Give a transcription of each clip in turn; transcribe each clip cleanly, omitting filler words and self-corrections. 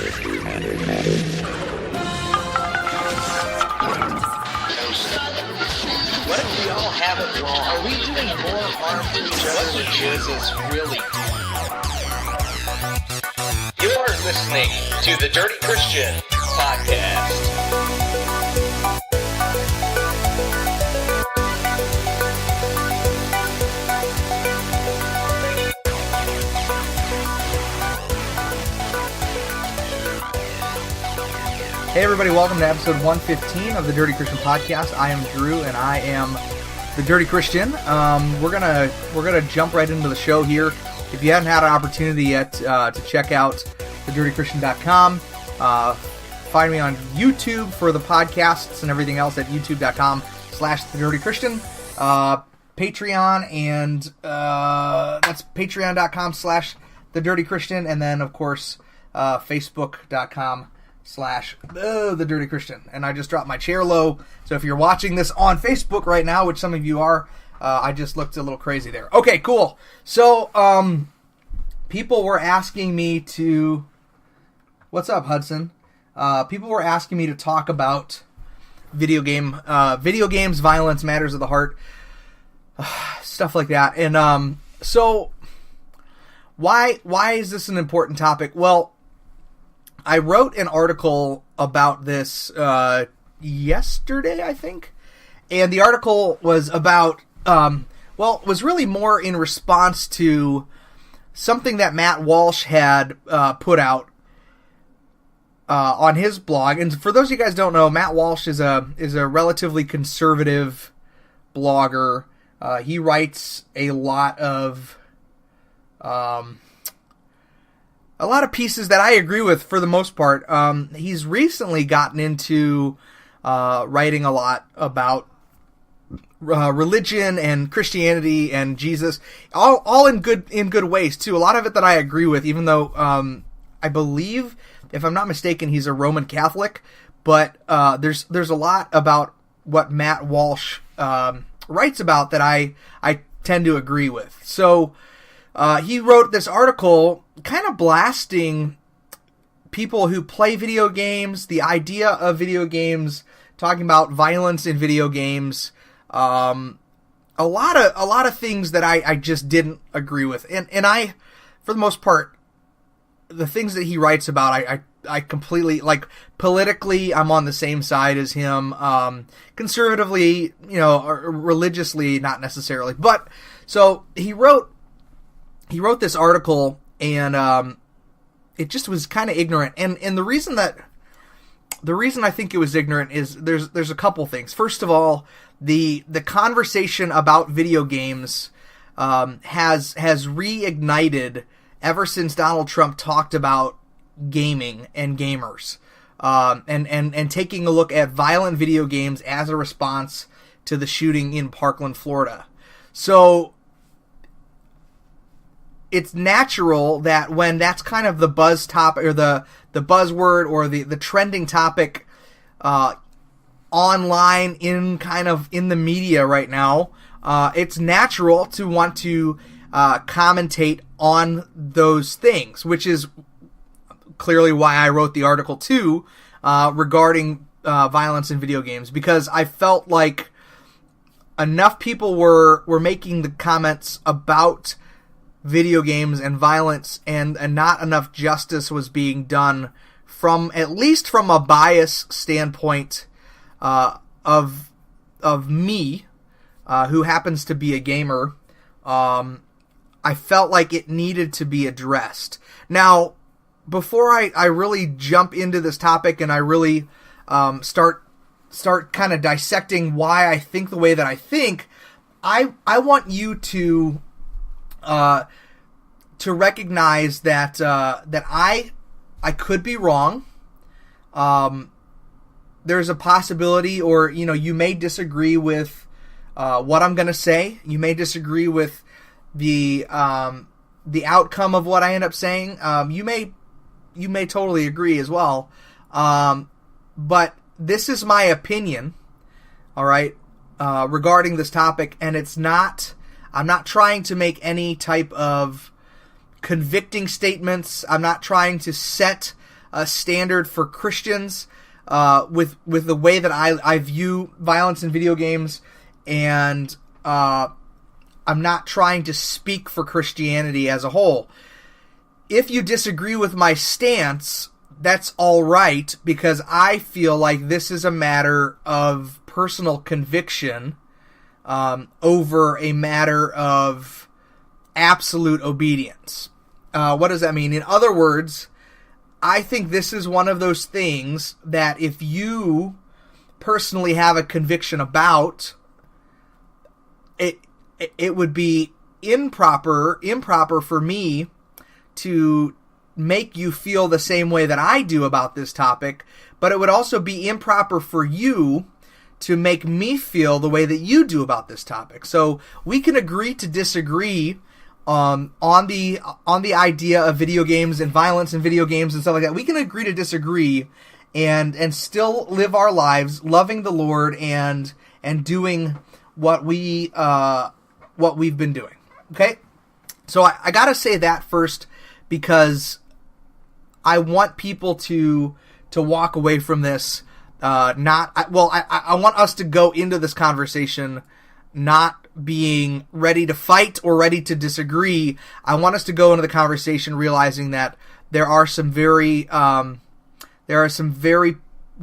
What if we all have it wrong? Are we doing more harm to each other than Jesus really? You are listening to the Dirty Christian Podcast. Hey everybody, welcome to episode 115 of the Dirty Christian Podcast. I am Drew and I am the Dirty Christian. We're gonna jump right into the show here. If you haven't had an opportunity yet to check out thedirtychristian.com, find me on YouTube for the podcasts and everything else at youtube.com/thedirtychristian. Patreon and that's patreon.com/thedirtychristian, and then of course facebook.com/The Dirty Christian. And I just dropped my chair low, so if you're watching this on Facebook right now, which some of you are, I just looked a little crazy there. Okay, cool. So, people were asking me to... What's up, Hudson? People were asking me to talk about video games, violence, matters of the heart, stuff like that. And so, why is this an important topic? Well, I wrote an article about this yesterday, I think, and the article was about, it was really more in response to something that Matt Walsh had put out on his blog. And for those of you guys who don't know, Matt Walsh is a relatively conservative blogger. He writes a lot of pieces that I agree with for the most part. He's recently gotten into writing a lot about religion and Christianity and Jesus, all in good ways too. A lot of it that I agree with, even though I believe, if I'm not mistaken, he's a Roman Catholic. But there's a lot about what Matt Walsh writes about that I tend to agree with. So he wrote this article kind of blasting people who play video games, the idea of video games, talking about violence in video games, a lot of things that I just didn't agree with. And I, for the most part, the things that he writes about, I completely, like, politically, I'm on the same side as him. Conservatively, or religiously, not necessarily. But, so, he wrote this article, and it just was kind of ignorant. And the reason I think it was ignorant is there's a couple things. First of all, the conversation about video games has reignited ever since Donald Trump talked about gaming and gamers, and taking a look at violent video games as a response to the shooting in Parkland, Florida. So it's natural that when that's kind of the buzz topic, or the buzzword, or the trending topic online in the media right now, it's natural to want to commentate on those things, which is clearly why I wrote the article too, regarding violence in video games, because I felt like enough people were making the comments about video games and violence, and not enough justice was being done at least from a bias standpoint of me, who happens to be a gamer. I felt like it needed to be addressed. Now, before I really jump into this topic and I really start kind of dissecting why I think the way that I think, I want you to recognize that I could be wrong. There's a possibility, or you may disagree with what I'm going to say. You may disagree with the outcome of what I end up saying. You may totally agree as well. But this is my opinion, all right, regarding this topic, and I'm not trying to make any type of convicting statements. I'm not trying to set standard for Christians with the way that I view violence in video games, and I'm not trying to speak for Christianity as a whole. If you disagree with my stance, that's all right, because I feel like this is a matter of personal conviction over a matter of absolute obedience. What does that mean? In other words, I think this is one of those things that if you personally have a conviction about, it would be improper for me to make you feel the same way that I do about this topic, but it would also be improper for you to make me feel the way that you do about this topic. So we can agree to disagree on the idea of video games and violence in video games and stuff like that. We can agree to disagree and still live our lives loving the Lord and doing what we've been doing. Okay? So I gotta say that first, because I want people to walk away from this I want us to go into this conversation not being ready to fight or ready to disagree. I want us to go into the conversation realizing that there are some very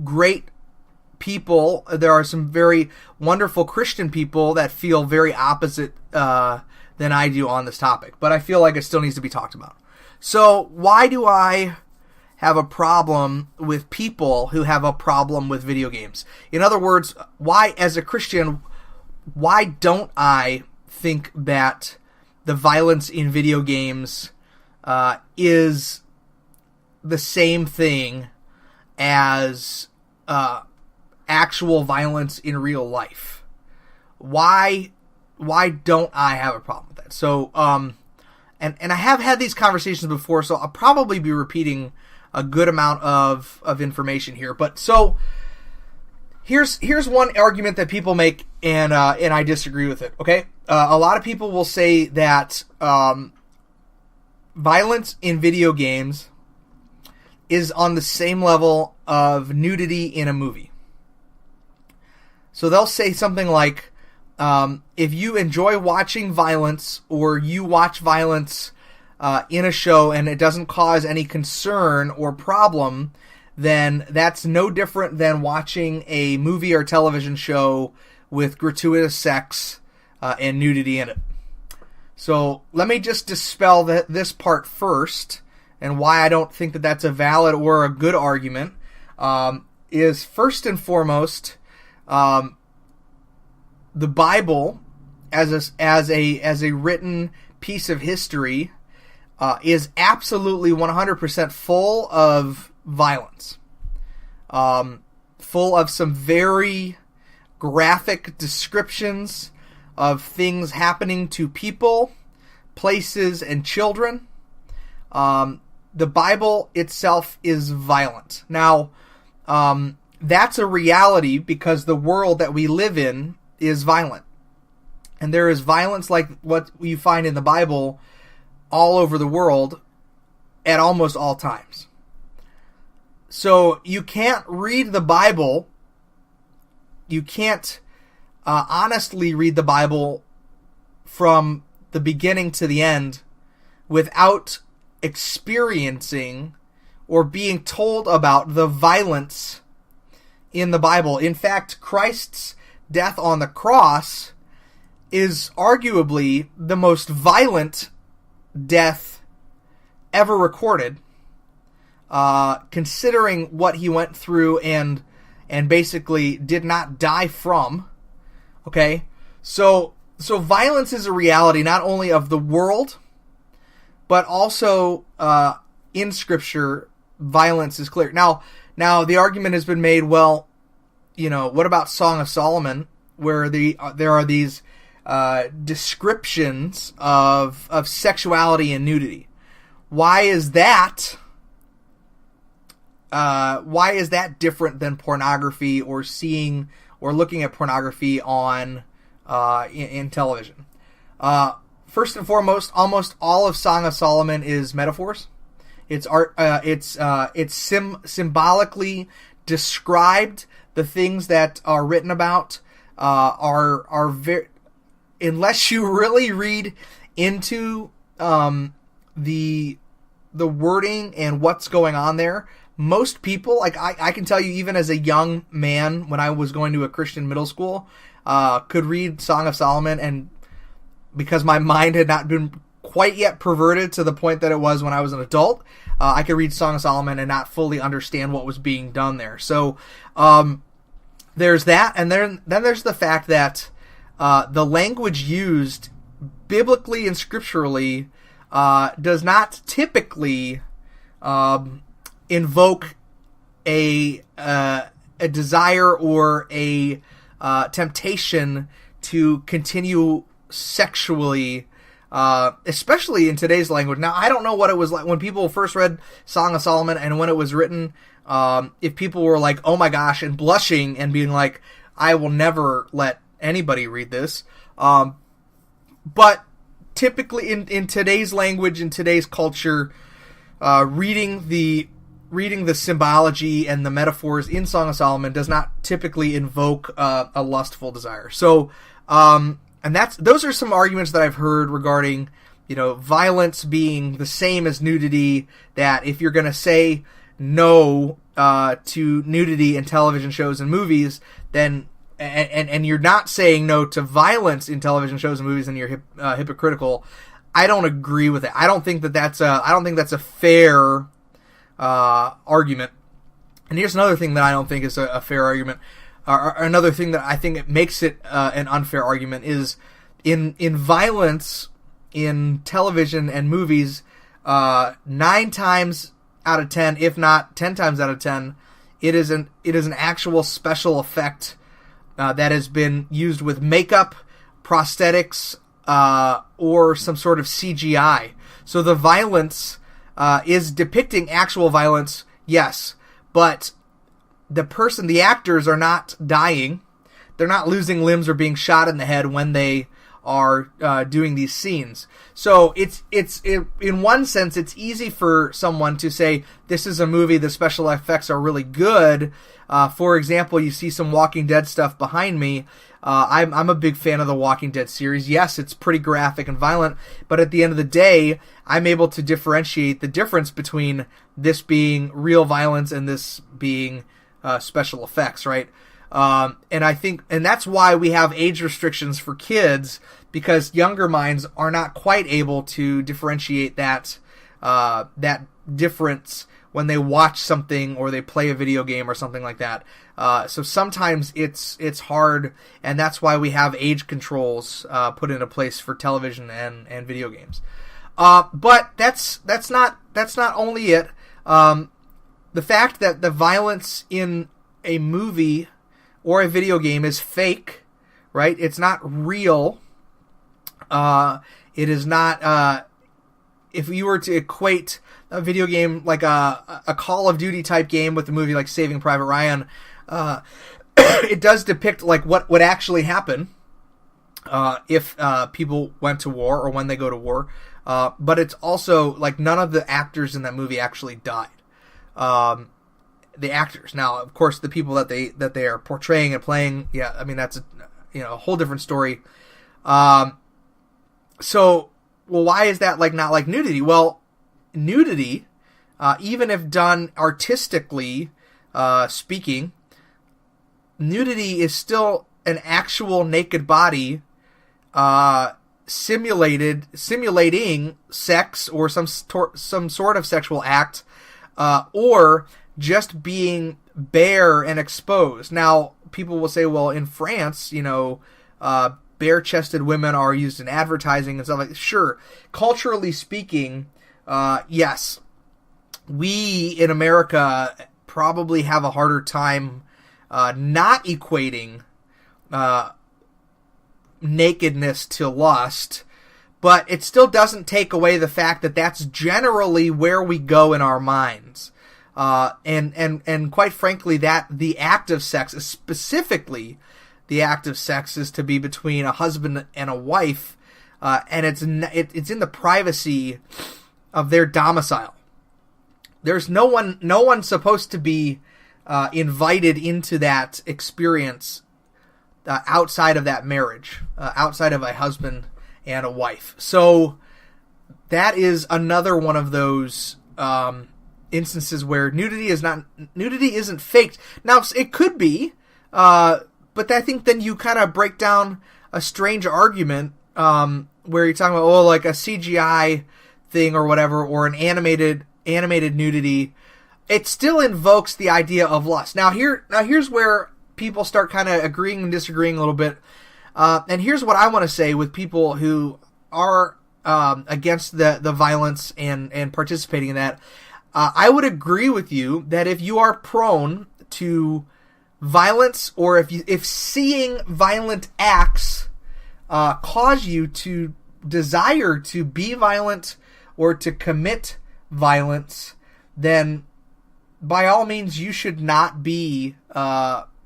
great people, there are some very wonderful Christian people that feel very opposite than I do on this topic, but I feel like it still needs to be talked about. So why do I have a problem with people who have a problem with video games? In other words, why, as a Christian, why don't I think that the violence in video games is the same thing as actual violence in real life? Why don't I have a problem with that? So, and I have had these conversations before, so I'll probably be repeating a good amount of information here. But so here's one argument that people make, and I disagree with it. Okay, a lot of people will say that violence in video games is on the same level of nudity in a movie. So they'll say something like, if you enjoy watching violence, or you watch violence in a show and it doesn't cause any concern or problem, then that's no different than watching a movie or television show with gratuitous sex and nudity in it. So let me just dispel this part first, and why I don't think that that's a valid or a good argument is, first and foremost, the Bible as a written piece of history is absolutely 100% full of violence, full of some very graphic descriptions of things happening to people, places, and children. The Bible itself is violent. Now, that's a reality because the world that we live in is violent. And there is violence like what you find in the Bible all over the world at almost all times. So you can't read the Bible, you can't honestly read the Bible from the beginning to the end without experiencing or being told about the violence in the Bible. In fact, Christ's death on the cross is arguably the most violent death ever recorded, considering what he went through and basically did not die from. Okay, so violence is a reality not only of the world, but also in Scripture, violence is clear. Now the argument has been made, well, what about Song of Solomon, where there are these descriptions of sexuality and nudity? Why is that different than pornography or seeing or looking at pornography on in television? First and foremost, almost all of Song of Solomon is metaphors. It's art. It's symbolically described. The things that are written about are very, unless you really read into the wording and what's going on there. Most people, like I can tell you, even as a young man, when I was going to a Christian middle school, could read Song of Solomon, and because my mind had not been quite yet perverted to the point that it was when I was an adult, I could read Song of Solomon and not fully understand what was being done there. So there's that, and then there's the fact that the language used biblically and scripturally does not typically invoke a desire or a temptation to continue sexually, especially in today's language. Now, I don't know what it was like when people first read Song of Solomon and when it was written, if people were like, oh my gosh, and blushing and being like, I will never let anybody read this. But typically in today's language, in today's culture, reading the symbology and the metaphors in Song of Solomon does not typically invoke a lustful desire. So, and those are some arguments that I've heard regarding, violence being the same as nudity. That if you're going to say no to nudity in television shows and movies, then and you're not saying no to violence in television shows and movies, and you're hypocritical. I don't agree with it. I don't think that's a fair argument. And here's another thing that I don't think is a fair argument. Or another thing that I think it makes it an unfair argument is in violence in television and movies, 9 times out of 10, if not 10 times out of 10, it is an actual special effect that has been used with makeup, prosthetics, or some sort of CGI. So the violence is depicting actual violence, yes, but the actors are not dying. They're not losing limbs or being shot in the head when they are doing these scenes. So it's in one sense, it's easy for someone to say, this is a movie, the special effects are really good. For example, you see some Walking Dead stuff behind me. I'm a big fan of the Walking Dead series. Yes, it's pretty graphic and violent, but at the end of the day, I'm able to differentiate the difference between this being real violence and this being special effects, right? And I think, and that's why we have age restrictions for kids, because younger minds are not quite able to differentiate that difference when they watch something or they play a video game or something like that. So sometimes it's hard, and that's why we have age controls put into place for television and video games. But that's not only it. The fact that the violence in a movie or a video game is fake, right? It's not real. It is not. If you were to equate a video game like a Call of Duty type game with a movie like Saving Private Ryan, it does depict like what would actually happen if people went to war or when they go to war. But it's also like none of the actors in that movie actually died. The actors. Now, of course, the people that they are portraying and playing, yeah, I mean that's a whole different story. So, well, why is that not like nudity? Well, nudity, even if done artistically speaking, nudity is still an actual naked body simulating sex or some sort of sexual act, or just being bare and exposed. Now, people will say, well, in France, bare-chested women are used in advertising and stuff like that. Sure, culturally speaking, yes, we in America probably have a harder time not equating nakedness to lust, but it still doesn't take away the fact that that's generally where we go in our minds. And quite frankly, that the act of sex, specifically the act of sex, is to be between a husband and a wife, and it's in the privacy of their domicile. there's no one supposed to be invited into that experience outside of that marriage, outside of a husband and a wife. So that is another one of those instances where nudity isn't faked. Now it could be, but I think then you kind of break down a strange argument where you're talking about like a CGI thing or whatever, or an animated nudity. It still invokes the idea of lust. Now here's where people start kind of agreeing and disagreeing a little bit. And here's what I want to say with people who are against the violence and participating in that. I would agree with you that if you are prone to violence, or if seeing violent acts cause you to desire to be violent or to commit violence, then by all means you should not be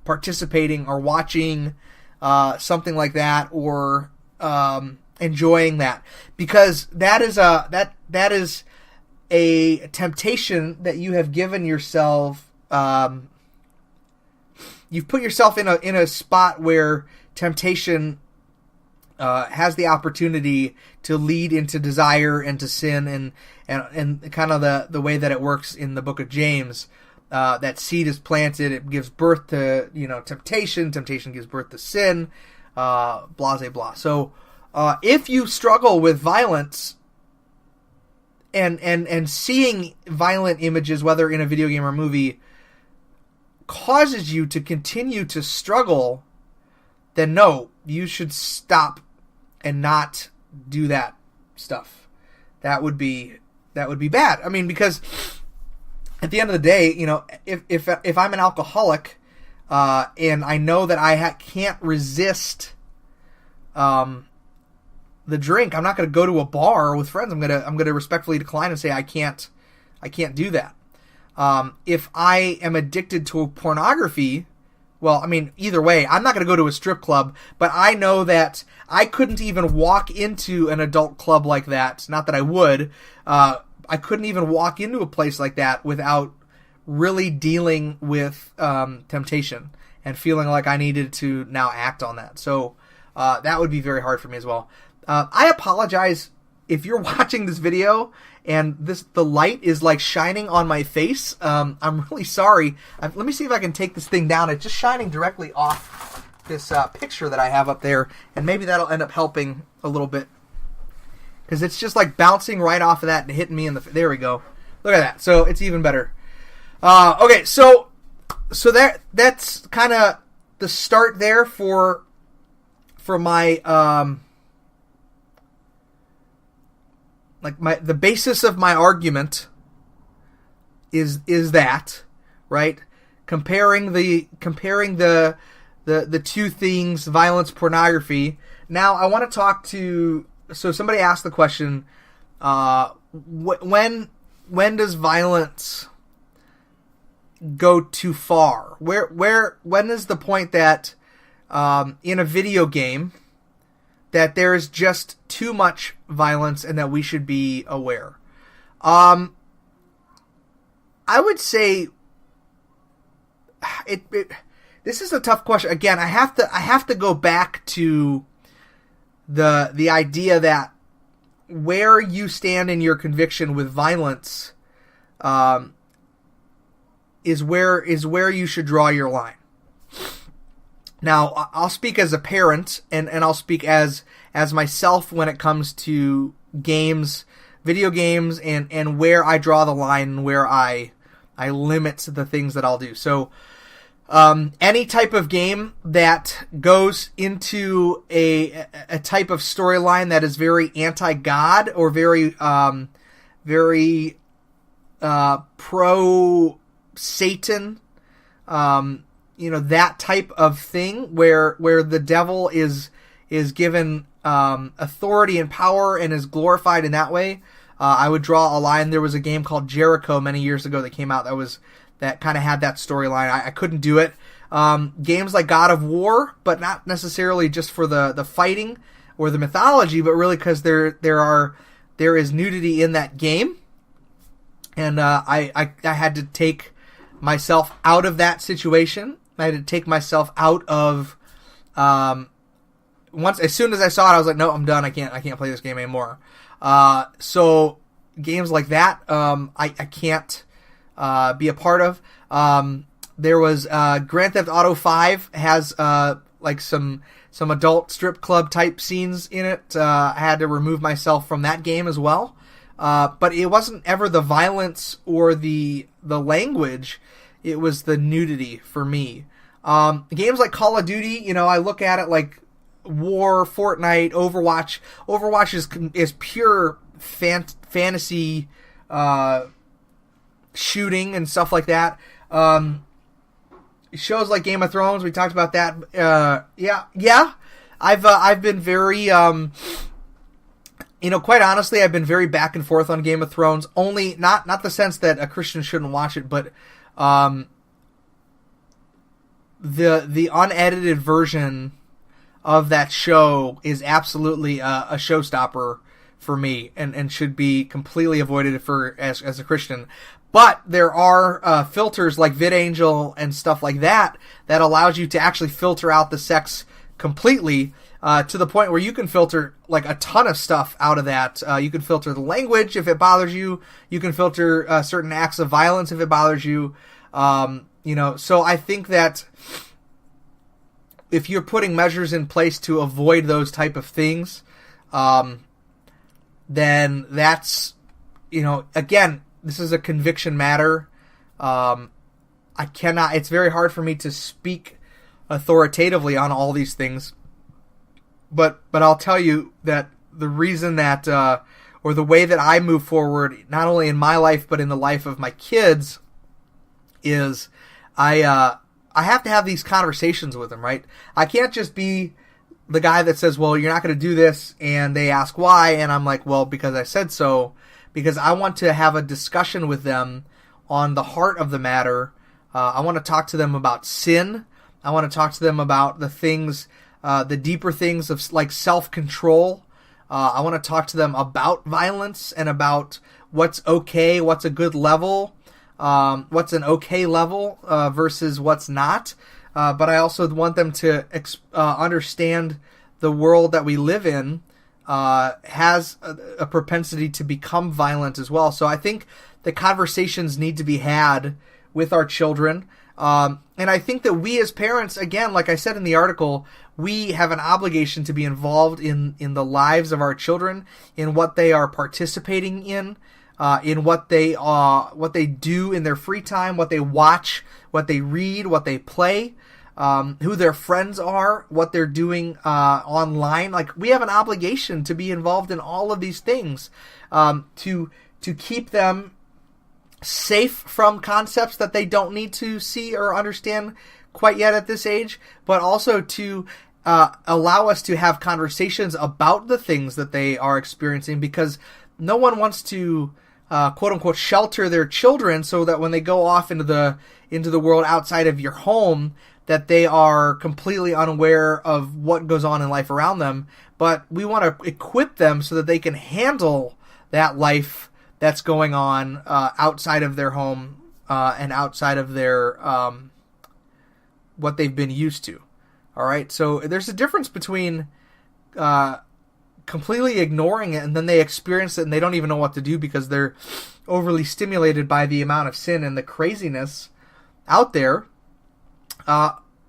participating or watching something like that, or enjoying that, because that is a temptation that you have given yourself. You've put yourself in a spot where temptation has the opportunity to lead into desire and to sin, and kind of the way that it works in the book of James. That seed is planted, it gives birth to temptation gives birth to sin, blah blah blah. So if you struggle with violence and seeing violent images, whether in a video game or movie, causes you to continue to struggle, then no, you should stop and not do that stuff. That would be bad. I mean, because at the end of the day, if I'm an alcoholic and I know that I can't resist the drink, I'm not going to go to a bar with friends. I'm going to respectfully decline and say I can't do that. If I am addicted to pornography, well, I mean, either way, I'm not going to go to a strip club, but I know that I couldn't even walk into an adult club like that. Not that I would. I couldn't even walk into a place like that without really dealing with temptation and feeling like I needed to now act on that. So that would be very hard for me as well. I apologize if you're watching this video and the light is like shining on my face. I'm really sorry. Let me see if I can take this thing down. It's just shining directly off this picture that I have up there, and maybe that'll end up helping a little bit, because it's just like bouncing right off of that and hitting me in the... There we go. Look at that. So it's even better. Okay, so that's kind of the start there for my the basis of my argument is that, right? Comparing the two things, violence, pornography. Now I want to talk to... So somebody asked the question, when does violence go too far? When is the point that in a video game that there is just too much violence and that we should be aware? I would say this is a tough question. Again, I have to go back to the idea that where you stand in your conviction with violence is where you should draw your line. Now, I'll speak as a parent, and I'll speak as myself when it comes to games, video games, and where I draw the line and where I limit the things that I'll do. So, any type of game that goes into a type of storyline that is very anti-God or very pro-Satan, that type of thing where the devil is given authority and power and is glorified in that way, I would draw a line. There was a game called Jericho many years ago that came out that kind of had that storyline. I couldn't do it. Games like God of War, but not necessarily just for the fighting or the mythology, but really because there is nudity in that game. and I had to take myself out of that situation. I had to take myself out of as soon as I saw it, I was like, no, I'm done. I can't play this game anymore. So games like that, I can't be a part of. There was Grand Theft Auto 5 has like some adult strip club type scenes in it. I had to remove myself from that game as well. But it wasn't ever the violence or the language. It was the nudity for me. Games like Call of Duty, I look at it like War, Fortnite, Overwatch. Overwatch is pure fantasy shooting and stuff like that. Shows like Game of Thrones, we talked about that. Yeah. I've been very quite honestly, I've been very back and forth on Game of Thrones. Only not the sense that a Christian shouldn't watch it, but the unedited version of that show is absolutely a showstopper for me, and should be completely avoided as a Christian. But there are filters like VidAngel and stuff like that allows you to actually filter out the sex completely, to the point where you can filter like a ton of stuff out of that. You can filter the language if it bothers you. You can filter certain acts of violence if it bothers you. So I think that if you're putting measures in place to avoid those type of things, then that's, again, this is a conviction matter. It's very hard for me to speak authoritatively on all these things. But I'll tell you that the reason that, or the way that I move forward, not only in my life, but in the life of my kids, is I have to have these conversations with them, right? I can't just be the guy that says, well, you're not going to do this, and they ask why, and I'm like, well, because I said so, because I want to have a discussion with them on the heart of the matter. I want to talk to them about sin. I want to talk to them about the things, the deeper things of like self-control. I want to talk to them about violence and about what's okay, what's a good level, what's an okay level versus what's not. But I also want them to understand the world that we live in has a propensity to become violent as well. So I think the conversations need to be had with our children. And I think that we as parents, again, like I said in the article, we have an obligation to be involved in the lives of our children, in what they are participating in what they do in their free time, what they watch, what they read, what they play, who their friends are, what they're doing online. Like, we have an obligation to be involved in all of these things, to keep them safe from concepts that they don't need to see or understand quite yet at this age, but also to allow us to have conversations about the things that they are experiencing, because no one wants to quote unquote shelter their children so that when they go off into the world outside of your home, that they are completely unaware of what goes on in life around them. But we want to equip them so that they can handle that life that's going on outside of their home and outside of their what they've been used to. All right, so there's a difference between completely ignoring it and then they experience it and they don't even know what to do because they're overly stimulated by the amount of sin and the craziness out there.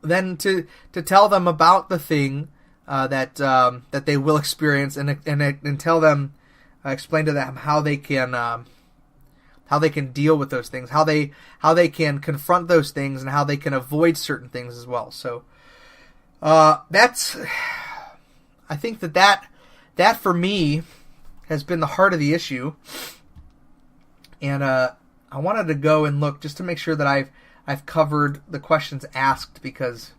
Then to tell them about the thing that they will experience and tell them, explain to them how they can deal with those things, how they can confront those things, and how they can avoid certain things as well. So that's, I think that for me has been the heart of the issue, and I wanted to go and look just to make sure that I've covered the questions asked, because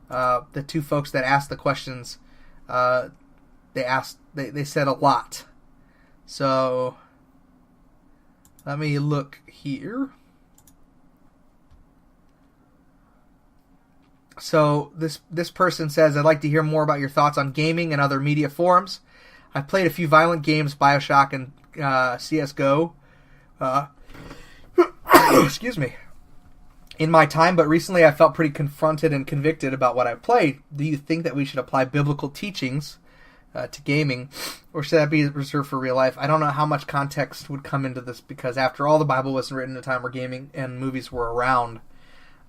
the two folks that asked the questions, they said a lot. So let me look here. So this person says, I'd like to hear more about your thoughts on gaming and other media forums. I've played a few violent games, BioShock and CSGO. excuse me, in my time, but recently I felt pretty confronted and convicted about what I play. Do you think that we should apply biblical teachings to gaming, or should that be reserved for real life? I don't know how much context would come into this, because after all, the Bible wasn't written in a time where gaming and movies were around.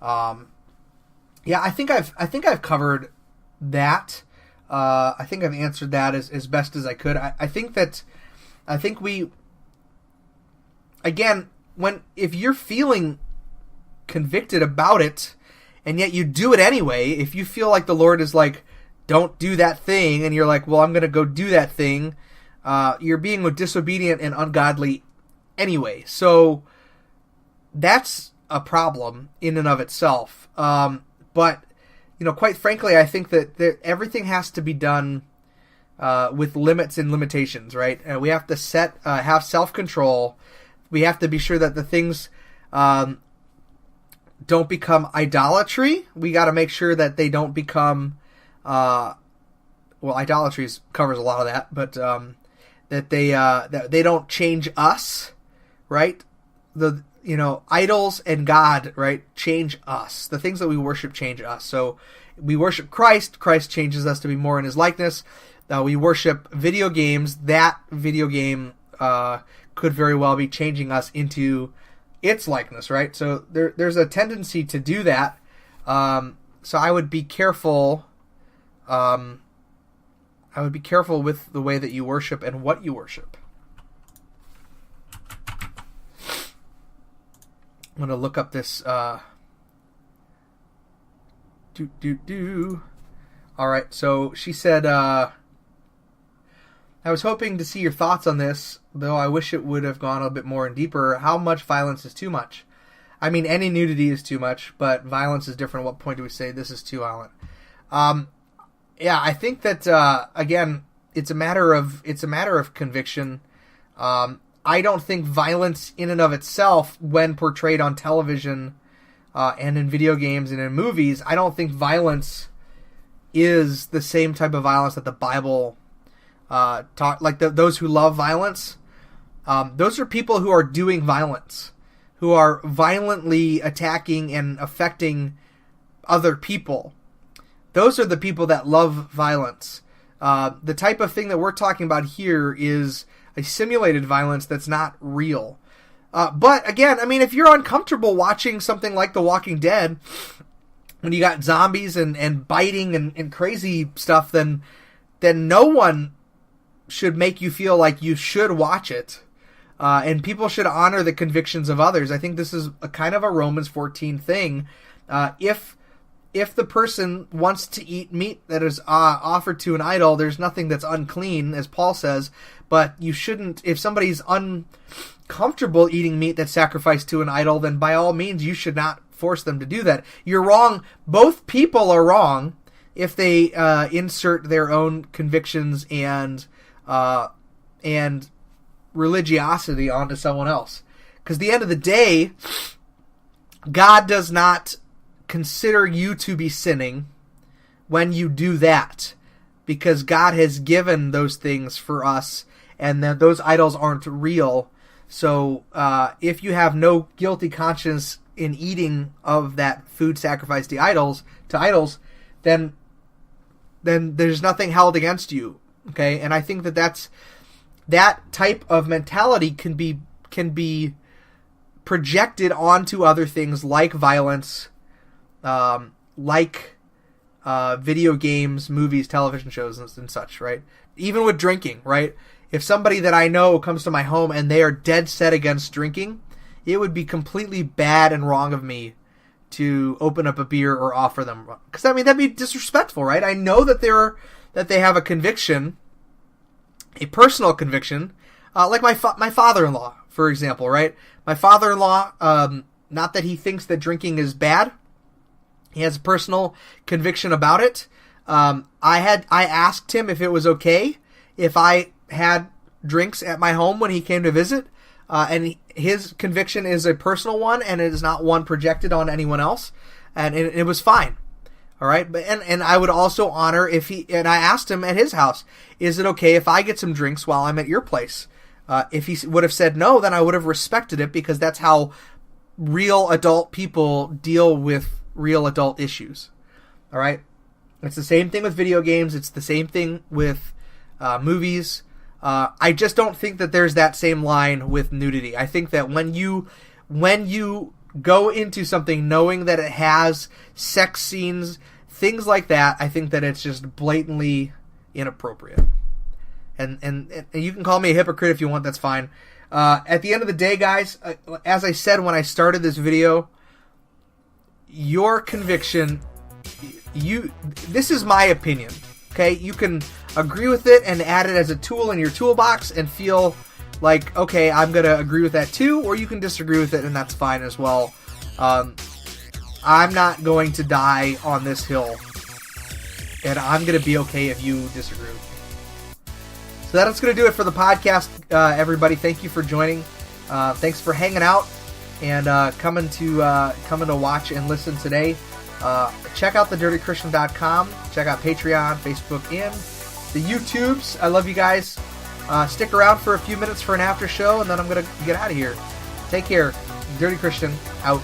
Yeah, I think I've covered that. I think I've answered that as best as I could. I think we, again, if you're feeling convicted about it, and yet you do it anyway, if you feel like the Lord is like, don't do that thing, and you're like, well, I'm going to go do that thing, you're being disobedient and ungodly anyway. So that's a problem in and of itself. But, quite frankly, I think that everything has to be done with limits and limitations, right? And we have to have self-control. We have to be sure that the things don't become idolatry. We got to make sure that they don't become, idolatry covers a lot of that, but that they don't change us, right? Idols and God, right, change us. The things that we worship change us. So we worship Christ. Christ changes us to be more in His likeness. We worship video games. That video game could very well be changing us into its likeness, right? So there's a tendency to do that. So I would be careful. I would be careful with the way that you worship and what you worship. I'm going to look up this. All right, so she said, I was hoping to see your thoughts on this, though I wish it would have gone a bit more and deeper. How much violence is too much? I mean, any nudity is too much, but violence is different. At what point do we say this is too violent? Yeah, I think that again, it's a matter of conviction. I don't think violence in and of itself, when portrayed on television and in video games and in movies, I don't think violence is the same type of violence that the Bible those who love violence. Those are people who are doing violence, who are violently attacking and affecting other people. Those are the people that love violence. The type of thing that we're talking about here is a simulated violence that's not real. But again, I mean, if you're uncomfortable watching something like The Walking Dead, when you got zombies and biting and crazy stuff, then no one should make you feel like you should watch it. And people should honor the convictions of others. I think this is a kind of a Romans 14 thing. If the person wants to eat meat that is offered to an idol, there's nothing that's unclean, as Paul says, but you shouldn't, if somebody's uncomfortable eating meat that's sacrificed to an idol, then by all means you should not force them to do that. You're wrong. Both people are wrong if they insert their own convictions and religiosity onto someone else. Because at the end of the day, God does not consider you to be sinning when you do that, because God has given those things for us, and that those idols aren't real. So if you have no guilty conscience in eating of that food sacrificed to idols, then there's nothing held against you. Okay, and I think that type of mentality can be projected onto other things like violence, video games, movies, television shows, and such, right? Even with drinking, right? If somebody that I know comes to my home and they are dead set against drinking, it would be completely bad and wrong of me to open up a beer or offer them. Because, I mean, that'd be disrespectful, right? I know that they have a conviction, a personal conviction, like my father-in-law, for example, right? My father-in-law, not that he thinks that drinking is bad, he has a personal conviction about it. I asked him if it was okay if I had drinks at my home when he came to visit, and his conviction is a personal one, and it is not one projected on anyone else, and it was fine. All right, but and I would also honor if and I asked him at his house, is it okay if I get some drinks while I'm at your place? If he would have said no, then I would have respected it, because that's how real adult people deal with real adult issues. All right? It's the same thing with video games. It's the same thing with movies. I just don't think that there's that same line with nudity. I think that when you go into something knowing that it has sex scenes, things like that, I think that it's just blatantly inappropriate. And you can call me a hypocrite if you want, that's fine. At the end of the day, guys, as I said when I started this video, your conviction, this is my opinion, okay? You can agree with it and add it as a tool in your toolbox and feel like, okay, I'm going to agree with that too, or you can disagree with it and that's fine as well. I'm not going to die on this hill, and I'm going to be okay if you disagree with me. So that's going to do it for the podcast, everybody. Thank you for joining. Thanks for hanging out and coming to watch and listen today. Check out thedirtychristian.com. Check out Patreon, Facebook, and the YouTubes. I love you guys. Stick around for a few minutes for an after show, and then I'm going to get out of here. Take care. Dirty Christian, out.